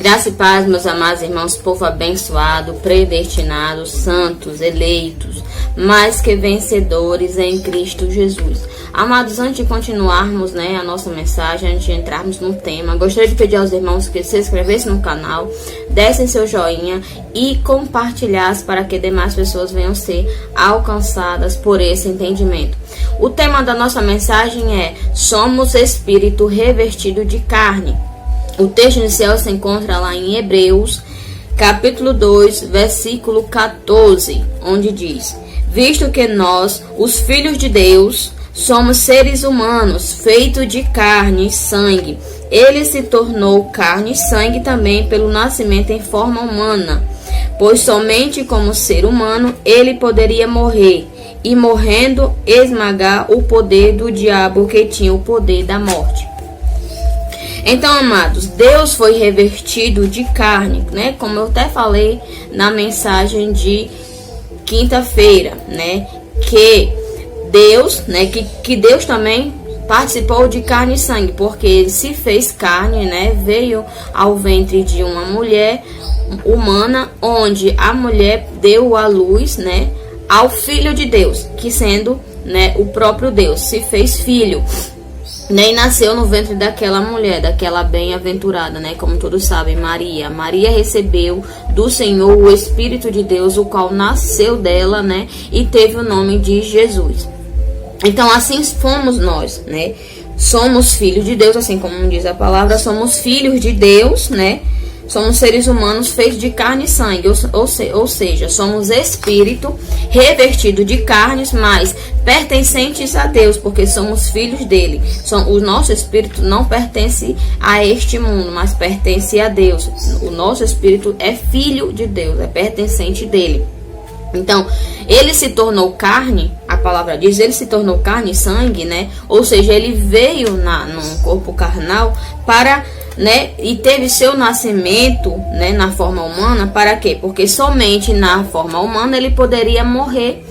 Graça e paz, meus amados irmãos, povo abençoado, predestinado, santos, eleitos, mais que vencedores em Cristo Jesus. Amados, antes de continuarmos, a nossa mensagem, antes de entrarmos no tema, gostaria de pedir aos irmãos que se inscrevessem no canal, dessem seu joinha e compartilhassem para que demais pessoas venham ser alcançadas por esse entendimento. O tema da nossa mensagem é: somos espírito revestido de carne. O texto inicial se encontra lá em Hebreus, capítulo 2, versículo 14, onde diz: visto que nós, os filhos de Deus, somos seres humanos, feitos de carne e sangue, ele se tornou carne e sangue também pelo nascimento em forma humana, pois somente como ser humano ele poderia morrer, e morrendo esmagar o poder do diabo, que tinha o poder da morte. Então, amados, Deus foi revestido de carne, como eu até falei na mensagem de quinta-feira, que Deus, que Deus também participou de carne e sangue, porque ele se fez carne, veio ao ventre de uma mulher humana, onde a mulher deu à luz, ao Filho de Deus, que sendo, o próprio Deus, se fez filho. E nasceu no ventre daquela mulher, daquela bem-aventurada, como todos sabem, Maria. Maria recebeu do Senhor o Espírito de Deus, o qual nasceu dela, e teve o nome de Jesus. Então, assim fomos nós, Somos filhos de Deus, assim como diz a palavra, somos filhos de Deus, Somos seres humanos feitos de carne e sangue, ou seja, somos espírito revestido de carnes, mas pertencentes a Deus, porque somos filhos dele. O nosso espírito não pertence a este mundo, mas pertence a Deus. O nosso espírito é filho de Deus, é pertencente dele. Então, ele se tornou carne, a palavra diz, ele se tornou carne e sangue, Ou seja, ele veio num corpo carnal para... e teve seu nascimento, na forma humana, para quê? Porque somente na forma humana ele poderia morrer,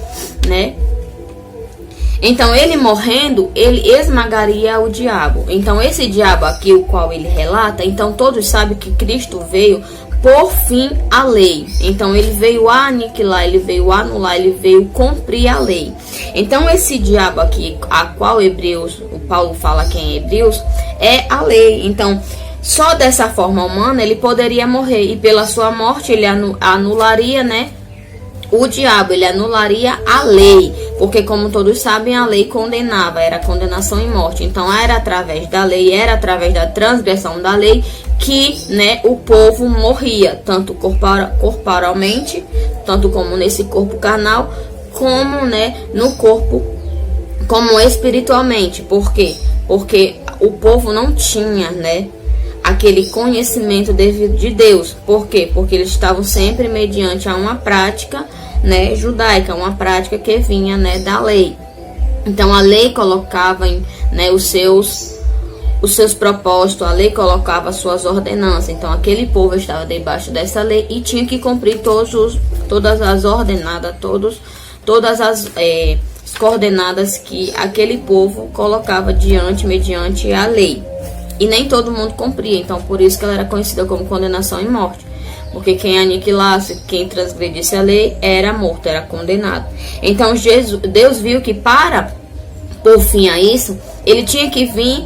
Então, ele morrendo, ele esmagaria o diabo. Então, esse diabo aqui, o qual ele relata, então todos sabem que Cristo veio por fim a lei. Então, ele veio aniquilar, ele veio anular, ele veio cumprir a lei. Então, esse diabo aqui, a qual o Paulo fala aqui em Hebreus, é a lei. Então, só dessa forma humana ele poderia morrer, e pela sua morte ele anularia, o diabo, ele anularia a lei, porque como todos sabem, a lei condenava, era condenação e morte. Então era através da lei, era através da transgressão da lei que, o povo morria, tanto corporalmente, tanto como nesse corpo carnal, como, no corpo, como espiritualmente. Por quê? Porque o povo não tinha, aquele conhecimento de Deus. Por quê? Porque eles estavam sempre mediante a uma prática, judaica, uma prática que vinha, da lei. Então a lei colocava os seus propósitos, a lei colocava as suas ordenanças. Então aquele povo estava debaixo dessa lei e tinha que cumprir todas as ordenadas, todas as coordenadas que aquele povo colocava mediante a lei. E nem todo mundo cumpria, então por isso que ela era conhecida como condenação e morte. Porque quem aniquilasse, quem transgredisse a lei, era morto, era condenado. Então Deus viu que para por fim a isso, ele tinha que vir,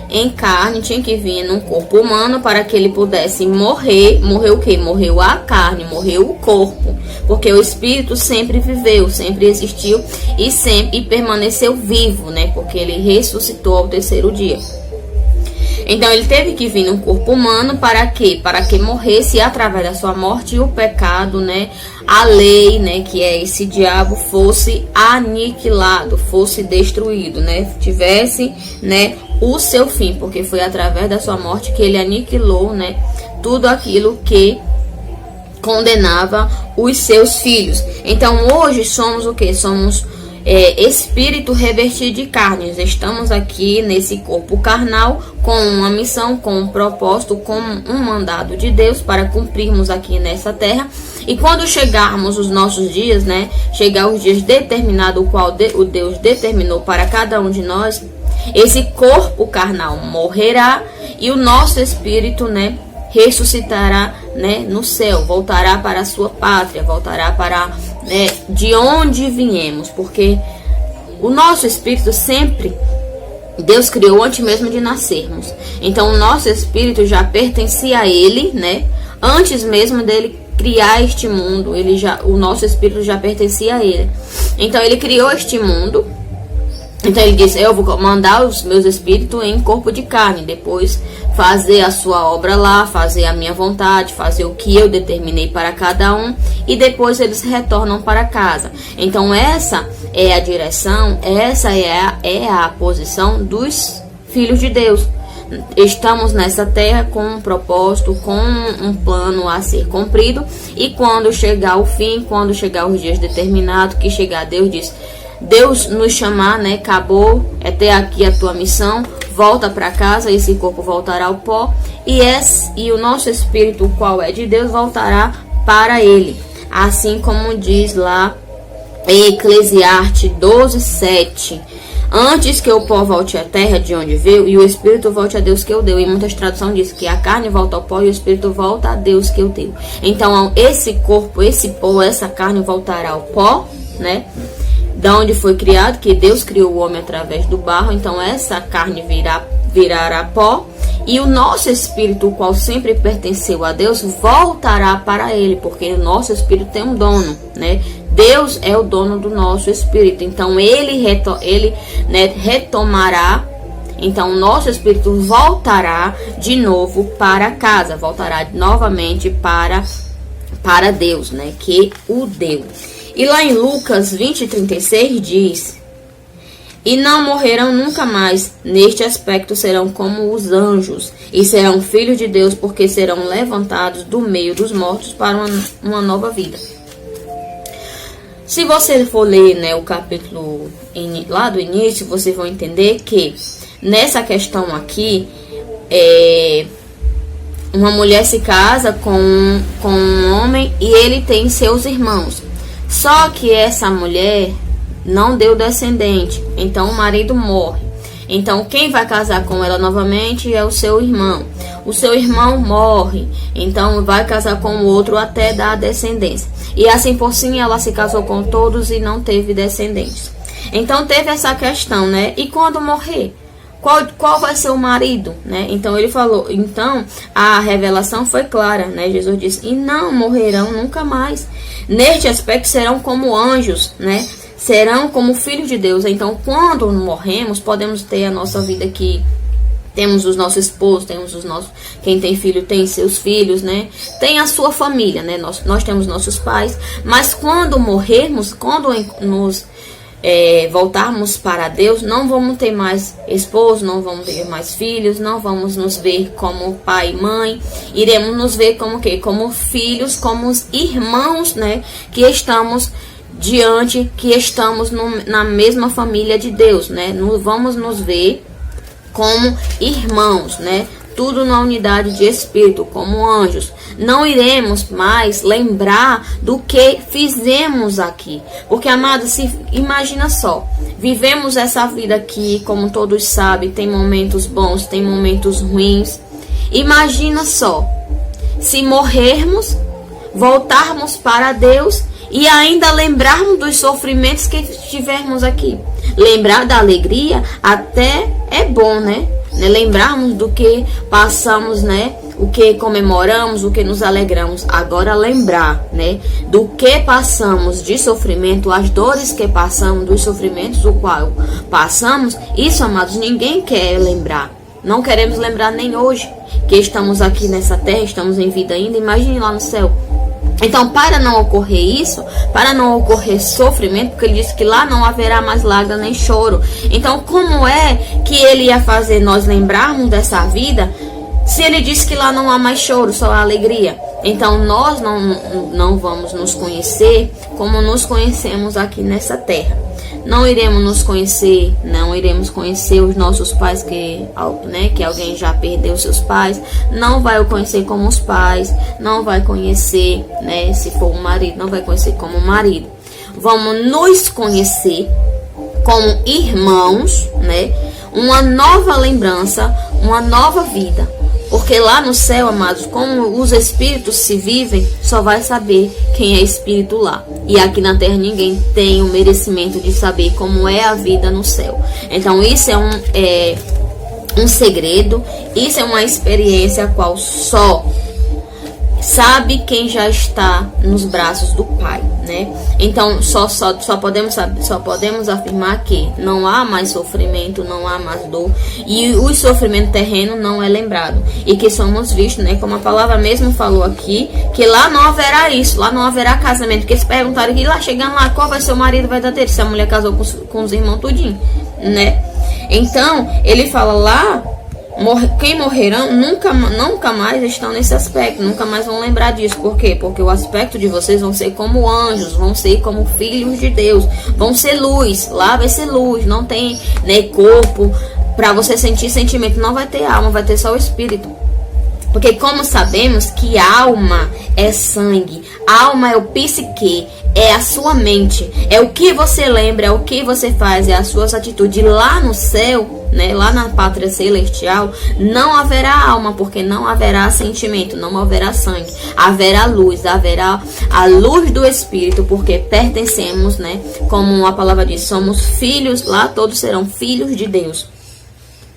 em carne, tinha que vir num corpo humano para que ele pudesse morrer. Morreu o quê? Morreu a carne, morreu o corpo. Porque o espírito sempre viveu, sempre existiu e permaneceu vivo, Porque ele ressuscitou ao terceiro dia. Então ele teve que vir num corpo humano para quê? Para que morresse, através da sua morte, o pecado, a lei, que é esse diabo, fosse aniquilado, fosse destruído, tivesse, o seu fim, porque foi através da sua morte que ele aniquilou, tudo aquilo que condenava os seus filhos. Então hoje somos o quê? Somos espírito revestido de carne. Estamos aqui nesse corpo carnal com uma missão, com um propósito, com um mandado de Deus para cumprirmos aqui nessa terra. E quando chegarmos os nossos dias, chegar os dias determinados, o qual o Deus determinou para cada um de nós, esse corpo carnal morrerá e o nosso espírito, ressuscitará, né, no céu, voltará para a sua pátria, voltará para, né, de onde viemos, porque o nosso espírito sempre Deus criou antes mesmo de nascermos. Então o nosso espírito já pertencia a Ele, né? Antes mesmo dele criar este mundo, o nosso espírito já pertencia a Ele. Então Ele criou este mundo. Então Ele disse: eu vou mandar os meus espíritos em corpo de carne, depois fazer a sua obra lá, fazer a minha vontade, fazer o que eu determinei para cada um, e depois eles retornam para casa. Então essa é a direção, essa é a posição dos filhos de Deus. Estamos nessa terra com um propósito, com um plano a ser cumprido, e quando chegar o fim, quando chegar os dias determinados, que chegar, Deus diz: Deus nos chamar, né? Acabou, até aqui a tua missão, volta para casa, esse corpo voltará ao pó, e o nosso espírito, o qual é de Deus, voltará para Ele. Assim como diz lá em Eclesiastes 12:7, antes que o pó volte à terra de onde veio, e o espírito volte a Deus que o deu. Em muitas traduções diz que a carne volta ao pó e o espírito volta a Deus que o deu. Então esse corpo, esse pó, essa carne voltará ao pó, né? Da onde foi criado, que Deus criou o homem através do barro. Então essa carne virará pó, e o nosso espírito, o qual sempre pertenceu a Deus, voltará para Ele, porque o nosso espírito tem um dono, né? Deus é o dono do nosso espírito. Então ele né, retomará. Então o nosso espírito voltará de novo para casa, voltará novamente para Deus, né? Que o deu. E lá em Lucas 20:36 diz: e não morrerão nunca mais, neste aspecto serão como os anjos, e serão filhos de Deus, porque serão levantados do meio dos mortos para uma nova vida. Se você for ler, né, o capítulo lá do início, você vai entender que nessa questão aqui, uma mulher se casa com um homem e ele tem seus irmãos. Só que essa mulher não deu descendente, então o marido morre. Então quem vai casar com ela novamente é o seu irmão. O seu irmão morre, então vai casar com o outro até dar descendência. E assim por sim ela se casou com todos e não teve descendentes. Então teve essa questão, né? E quando morrer? Qual vai ser o marido, né? Então ele falou, então a revelação foi clara, né? Jesus disse: e não morrerão nunca mais. Neste aspecto serão como anjos, né? Serão como filhos de Deus. Então quando morremos, podemos ter a nossa vida aqui. Temos os nossos esposos, temos os nossos... Quem tem filho tem seus filhos, né? Tem a sua família, né? Nós temos nossos pais. Mas quando morrermos, quando nos voltarmos para Deus, não vamos ter mais esposo, não vamos ter mais filhos, não vamos nos ver como pai e mãe. Iremos nos ver como quê? Como filhos, como os irmãos, né? Que estamos que estamos na mesma família de Deus, né? Vamos nos ver como irmãos, né? Tudo na unidade de espírito, como anjos. Não iremos mais lembrar do que fizemos aqui. Porque, amados, imagina só. Vivemos essa vida aqui, como todos sabem, tem momentos bons, tem momentos ruins. Imagina só, se morrermos, voltarmos para Deus e ainda lembrarmos dos sofrimentos que tivermos aqui. Lembrar da alegria até é bom, né? Lembrarmos do que passamos, né? O que comemoramos, o que nos alegramos. Agora lembrar, né? Do que passamos de sofrimento, as dores que passamos, dos sofrimentos o qual passamos. Isso, amados, ninguém quer lembrar. Não queremos lembrar nem hoje que estamos aqui nessa terra, estamos em vida ainda. Imagine lá no céu. Então, para não ocorrer isso, para não ocorrer sofrimento, porque ele disse que lá não haverá mais lágrima nem choro. Então, como é que ele ia fazer nós lembrarmos dessa vida, se ele disse que lá não há mais choro, só há alegria? Então, nós não vamos nos conhecer como nos conhecemos aqui nessa terra. Não iremos nos conhecer, não iremos conhecer os nossos pais, que alguém já perdeu seus pais. Não vai o conhecer como os pais, não vai conhecer, né, se for um marido, não vai conhecer como marido. Vamos nos conhecer como irmãos, né? Uma nova lembrança, uma nova vida. Porque lá no céu, amados, como os espíritos se vivem, só vai saber quem é espírito lá. E aqui na terra ninguém tem o merecimento de saber como é a vida no céu. Então isso é um segredo, isso é uma experiência a qual só sabe quem já está nos braços do Pai, né? Então só podemos afirmar que não há mais sofrimento, não há mais dor, e o sofrimento terreno não é lembrado, e que somos vistos, né? Como a palavra mesmo falou aqui, que lá não haverá isso, lá não haverá casamento, porque eles perguntaram que lá chegando lá, qual vai ser o marido verdadeiro, se a mulher casou com os irmãos tudinho, né? Então ele fala lá, quem morrerão nunca mais estão nesse aspecto, nunca mais vão lembrar disso. Por quê? Porque o aspecto de vocês vão ser como anjos, vão ser como filhos de Deus, vão ser luz, lá vai ser luz, não tem, né, corpo para você sentir sentimento, não vai ter alma, vai ter só o espírito. Porque como sabemos que alma é sangue, alma é o psique, é a sua mente, é o que você lembra, é o que você faz, é as suas atitudes. Lá no céu, né, lá na pátria celestial, não haverá alma, porque não haverá sentimento, não haverá sangue, haverá luz, haverá a luz do Espírito, porque pertencemos, né, como a palavra diz, somos filhos, lá todos serão filhos de Deus.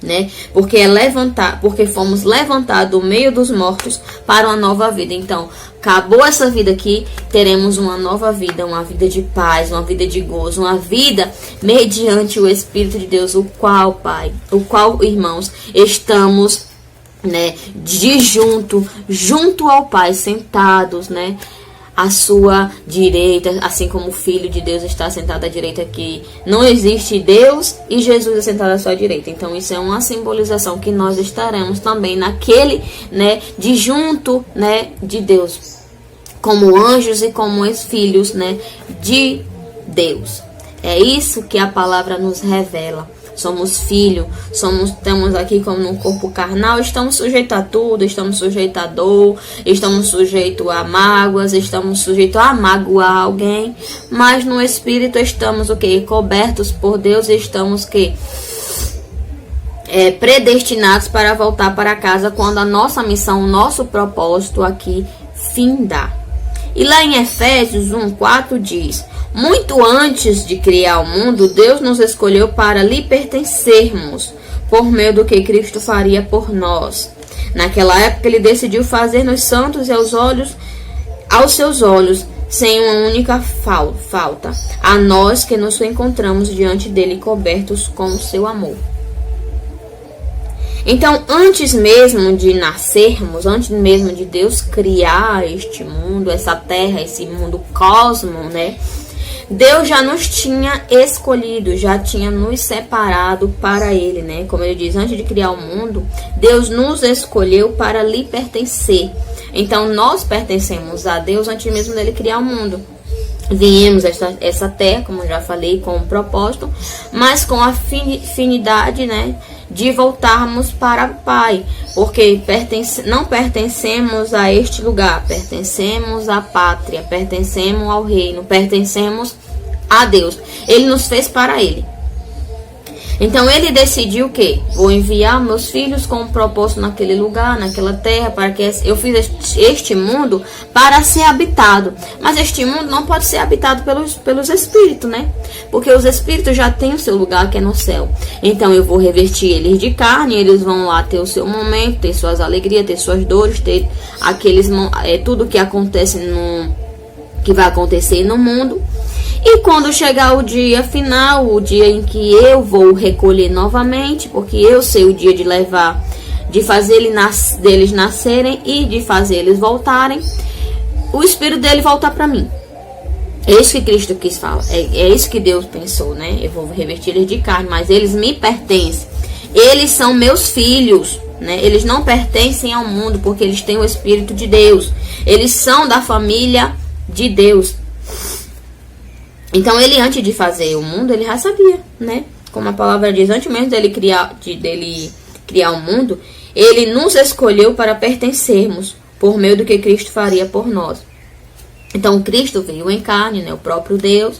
Né? Porque fomos levantados do meio dos mortos para uma nova vida. Então, acabou essa vida aqui, teremos uma nova vida, uma vida de paz, uma vida de gozo, uma vida mediante o Espírito de Deus, o qual, Pai, irmãos, estamos, né, junto ao Pai, sentados, né, à sua direita, assim como o Filho de Deus está sentado à direita aqui. Não existe Deus e Jesus é sentado à sua direita. Então isso é uma simbolização que nós estaremos também naquele, né, de junto, né, de Deus, como anjos e como os filhos, né, de Deus. É isso que a palavra nos revela. Somos filhos, estamos aqui como num corpo carnal, estamos sujeitos a tudo, estamos sujeitos a dor, estamos sujeitos a mágoas, estamos sujeitos a magoar alguém, mas no Espírito estamos o quê? Cobertos por Deus e estamos o quê? Predestinados para voltar para casa quando a nossa missão, o nosso propósito aqui findar. E lá em Efésios 1:4 diz: muito antes de criar o mundo, Deus nos escolheu para lhe pertencermos, por meio do que Cristo faria por nós. Naquela época, ele decidiu fazer-nos santos aos seus olhos, sem uma única falta, a nós que nos encontramos diante dele cobertos com o seu amor. Então, antes mesmo de nascermos, antes mesmo de Deus criar este mundo, essa terra, esse mundo cosmo, né? Deus já nos tinha escolhido, já tinha nos separado para Ele, né? Como ele diz, antes de criar o mundo, Deus nos escolheu para lhe pertencer. Então, nós pertencemos a Deus antes mesmo dele criar o mundo. Viemos essa terra, como eu já falei, com um propósito, mas com a finidade, né, de voltarmos para o Pai, porque não pertencemos a este lugar, pertencemos à pátria, pertencemos ao reino, pertencemos a Deus. Ele nos fez para Ele. Então ele decidiu o quê? Vou enviar meus filhos com um propósito naquele lugar, naquela terra, para que eu fiz este mundo para ser habitado. Mas este mundo não pode ser habitado pelos espíritos, né? Porque os espíritos já têm o seu lugar, que é no céu. Então eu vou revestir eles de carne, eles vão lá ter o seu momento, ter suas alegrias, ter suas dores, ter tudo que acontece que vai acontecer no mundo. E quando chegar o dia final, o dia em que eu vou recolher novamente, porque eu sei o dia de fazer deles nascerem e de fazer eles voltarem, o espírito dele volta para mim. É isso que Cristo quis falar, é isso que Deus pensou, né? Eu vou revestir eles de carne, mas eles me pertencem. Eles são meus filhos, né? Eles não pertencem ao mundo, porque eles têm o Espírito de Deus. Ele são da família de Deus. Então ele, antes de fazer o mundo, ele já sabia, né? Como a palavra diz, antes mesmo dele criar o mundo, ele nos escolheu para pertencermos, por meio do que Cristo faria por nós. Então Cristo veio em carne, né? O próprio Deus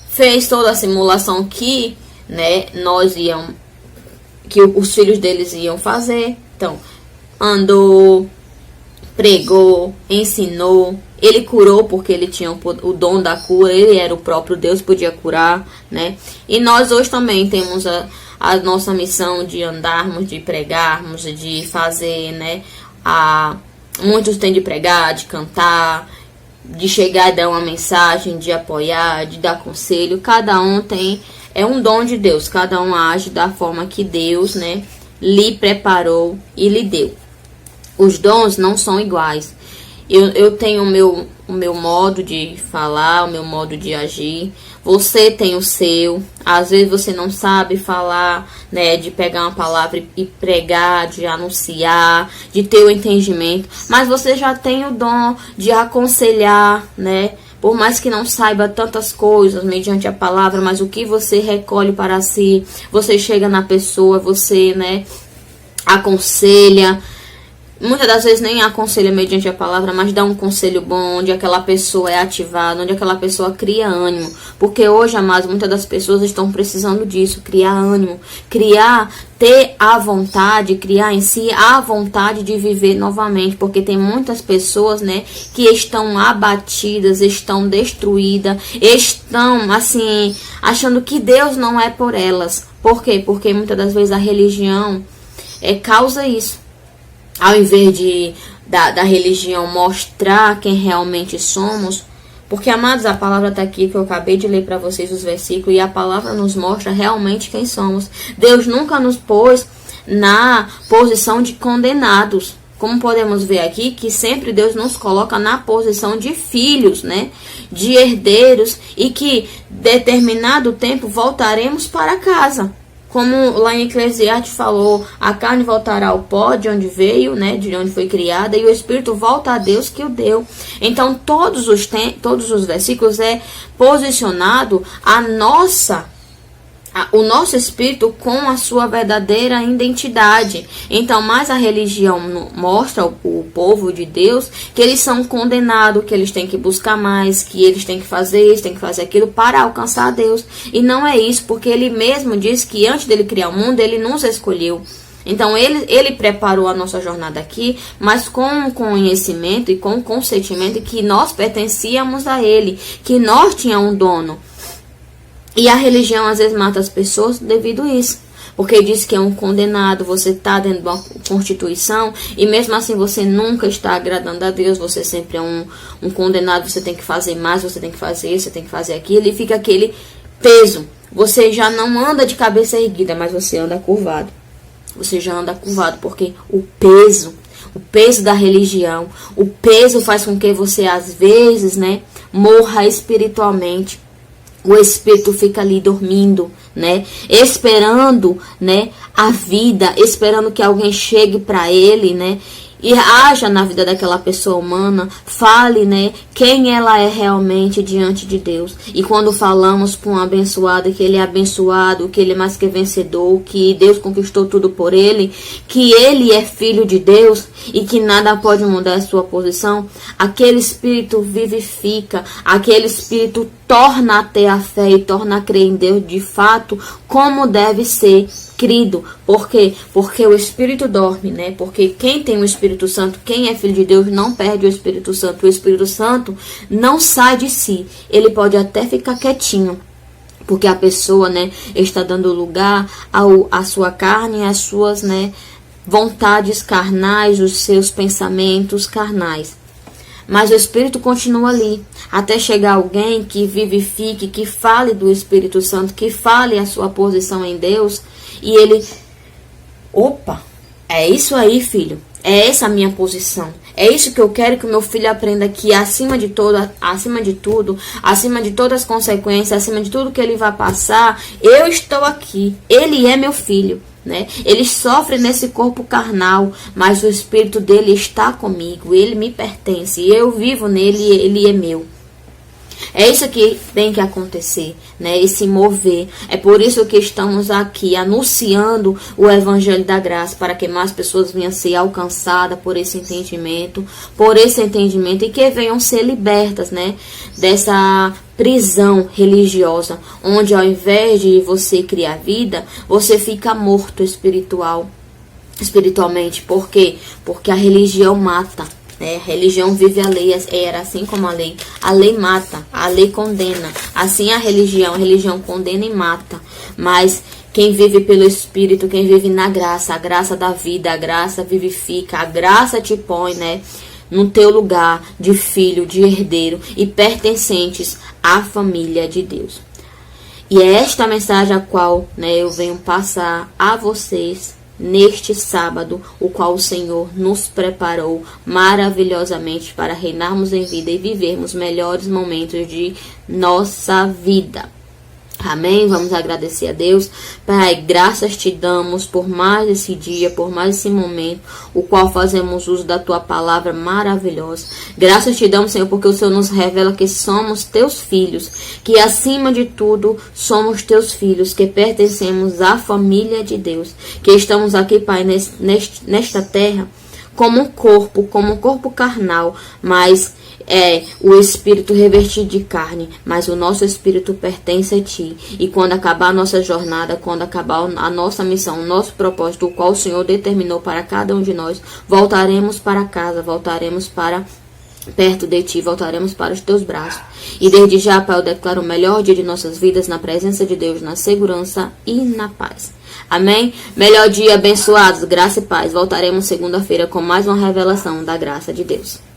fez toda a simulação que, né, que os filhos deles iam fazer. Então, andou, pregou, ensinou. Ele curou porque ele tinha o dom da cura, ele era o próprio Deus, podia curar, né? E nós hoje também temos a nossa missão de andarmos, de pregarmos, de fazer, né? Muitos têm de pregar, de cantar, de chegar e dar uma mensagem, de apoiar, de dar conselho. Cada um é um dom de Deus, cada um age da forma que Deus, né, lhe preparou e lhe deu. Os dons não são iguais. Eu tenho o meu modo de falar, o meu modo de agir. Você tem o seu. Às vezes você não sabe falar, né, de pegar uma palavra e pregar, de anunciar, de ter o entendimento. Mas você já tem o dom de aconselhar, né? Por mais que não saiba tantas coisas mediante a palavra, mas o que você recolhe para si, você chega na pessoa, você, né, aconselha. Muitas das vezes nem aconselha mediante a palavra, mas dá um conselho bom, onde aquela pessoa é ativada, onde aquela pessoa cria ânimo. Porque hoje, amados, muitas das pessoas estão precisando disso, criar ânimo, ter a vontade, criar em si a vontade de viver novamente. Porque tem muitas pessoas, né, que estão abatidas, estão destruídas, estão, assim, achando que Deus não é por elas. Por quê? Porque muitas das vezes a religião causa isso. Ao invés da religião mostrar quem realmente somos, porque, amados, a palavra está aqui, que eu acabei de ler para vocês os versículos, e a palavra nos mostra realmente quem somos. Deus nunca nos pôs na posição de condenados. Como podemos ver aqui, que sempre Deus nos coloca na posição de filhos, né? De herdeiros, e que determinado tempo voltaremos para casa. Como lá em Eclesiastes falou, a carne voltará ao pó de onde veio, né, de onde foi criada, e o espírito volta a Deus que o deu. Então, todos os versículos posicionado o nosso espírito com a sua verdadeira identidade. Então, mais a religião mostra o povo de Deus que eles são condenados, que eles têm que buscar mais, que eles têm que fazer isso, têm que fazer aquilo para alcançar a Deus. E não é isso, porque ele mesmo diz que antes dele criar o mundo, ele nos escolheu. Então, ele preparou a nossa jornada aqui, mas com o conhecimento e com o consentimento que nós pertencíamos a ele, que nós tínhamos um dono. E a religião às vezes mata as pessoas devido a isso. Porque diz que é um condenado, você está dentro de uma constituição e mesmo assim você nunca está agradando a Deus, você sempre é um condenado, você tem que fazer mais, você tem que fazer isso, você tem que fazer aquilo, e fica aquele peso. Você já não anda de cabeça erguida, mas você anda curvado. Você já anda curvado porque o peso da religião, o peso faz com que você às vezes, né, morra espiritualmente. O espírito fica ali dormindo, né? Esperando, né, a vida, esperando que alguém chegue para ele, né? E haja na vida daquela pessoa humana, fale, né, quem ela é realmente diante de Deus. E quando falamos para um abençoado que ele é abençoado, que ele é mais que vencedor, que Deus conquistou tudo por ele, que ele é filho de Deus e que nada pode mudar a sua posição, aquele espírito vivifica, aquele espírito torna a ter a fé e torna a crer em Deus de fato como deve ser crido. Por quê? Porque o Espírito dorme, né? Porque quem tem o Espírito Santo, quem é filho de Deus, não perde o Espírito Santo. O Espírito Santo não sai de si. Ele pode até ficar quietinho, porque a pessoa, né, está dando lugar à sua carne, às suas, né, vontades carnais, os seus pensamentos carnais. Mas o Espírito continua ali, até chegar alguém que vivifique, que fale do Espírito Santo, que fale a sua posição em Deus, e ele, opa, é isso aí, filho, é essa a minha posição, é isso que eu quero que o meu filho aprenda, que acima de tudo, acima de todas as consequências, acima de tudo que ele vai passar, eu estou aqui, ele é meu filho. Né? Ele sofre nesse corpo carnal, mas o espírito dele está comigo, ele me pertence, eu vivo nele, ele é meu. É isso que tem que acontecer, né? Esse mover. É por isso que estamos aqui anunciando o Evangelho da Graça, para que mais pessoas venham ser alcançadas por esse entendimento, e que venham ser libertas, né, dessa prisão religiosa, onde ao invés de você criar vida, você fica morto espiritual. espiritualmente. Por quê? Porque a religião mata. A religião vive a lei, era assim como a lei. A lei mata, a lei condena. Assim a religião condena e mata. Mas quem vive pelo Espírito, quem vive na graça, a graça da vida, a graça vivifica, a graça te põe, no teu lugar de filho, de herdeiro e pertencentes à família de Deus. E é esta mensagem a qual eu venho passar a vocês neste sábado, o qual o Senhor nos preparou maravilhosamente para reinarmos em vida e vivermos melhores momentos de nossa vida. Amém? Vamos agradecer a Deus. Pai, graças te damos por mais esse dia, por mais esse momento, o qual fazemos uso da tua palavra maravilhosa. Graças te damos, Senhor, porque o Senhor nos revela que somos teus filhos, que acima de tudo somos teus filhos, que pertencemos à família de Deus, que estamos aqui, Pai, nesta terra como um corpo carnal, mas o espírito revestido de carne, mas o nosso espírito pertence a ti. E quando acabar a nossa jornada, quando acabar a nossa missão, o nosso propósito, o qual o Senhor determinou para cada um de nós, voltaremos para casa, voltaremos para perto de ti, voltaremos para os teus braços. E desde já, Pai, eu declaro o melhor dia de nossas vidas na presença de Deus, na segurança e na paz. Amém? Melhor dia, abençoados, graça e paz. Voltaremos segunda-feira com mais uma revelação da graça de Deus.